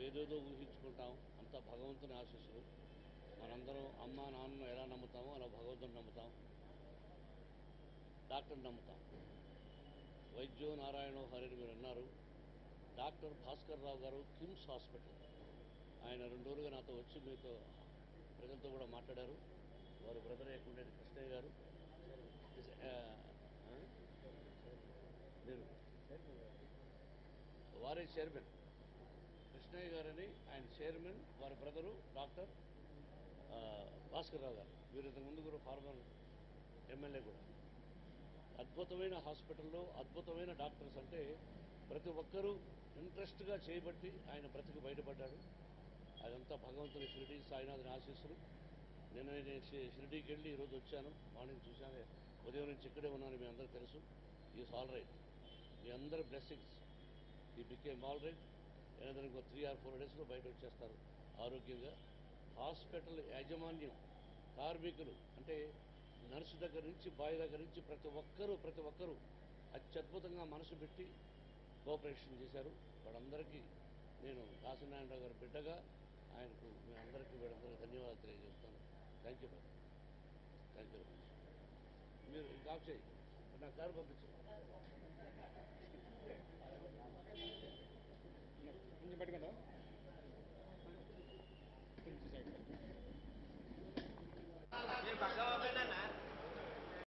ఏదేదో ఊహించుకుంటాం, అంతా భగవంతుని ఆశీస్సులు. మనందరం అమ్మ నాన్నను ఎలా నమ్ముతామో అలా భగవంతుని నమ్ముతాం, డాక్టర్ని నమ్ముతాం. వైద్యో నారాయణో హరిని మీరు అన్నారు. డాక్టర్ భాస్కర్ రావు గారు కిమ్స్ హాస్పిటల్, ఆయన 2 రోజులుగా నాతో వచ్చి మీతో ప్రజలతో కూడా మాట్లాడారు. వారి బ్రదర్ ఉండేది కృష్ణయ్య గారు, మీరు వారే చైర్మన్ కృష్ణయ్య గారని, ఆయన చైర్మన్, వారి బ్రదరు డాక్టర్ భాస్కర్ రావు గారు. వీరు ఇంతకుముందు కూడా ఫార్మర్ ఎమ్మెల్యే కూడా. అద్భుతమైన హాస్పిటల్లో అద్భుతమైన డాక్టర్స్, అంటే ప్రతి ఒక్కరూ ఇంట్రెస్ట్గా చేయబట్టి ఆయన బ్రతికి బయటపడ్డాడు. అదంతా భగవంతుని షిరిడి సాయినాథుని ఆశీస్సులు. నిన్న నేను షిరిడీకి వెళ్ళి ఈరోజు వచ్చాను. మార్నింగ్ చూశాను, ఉదయం నుంచి ఇక్కడే ఉన్నాను. మీ అందరూ తెలుసు. Is all right. మీ అందరి blessings, he became all right. ఏదైనా ఇంకో 3 or 4 డేస్లో బయట వచ్చేస్తారు ఆరోగ్యంగా. హాస్పిటల్ యాజమాన్యం, కార్మికులు, అంటే నర్సు దగ్గర నుంచి బాయ్ దగ్గర నుంచి ప్రతి ఒక్కరూ అత్యద్భుతంగా మనసు పెట్టి కోఆపరేషన్ చేశారు. వాళ్ళందరికీ నేను కాశీనారాయణరావు గారి బిడ్డగా ఆయనకు మీ అందరికీ వీళ్ళందరికీ ధన్యవాదాలు తెలియజేస్తాను. Thank you brother, thank you very much. మీరు ఇంకా ఆఫ్ చేయి, నా కారు పంపించండి.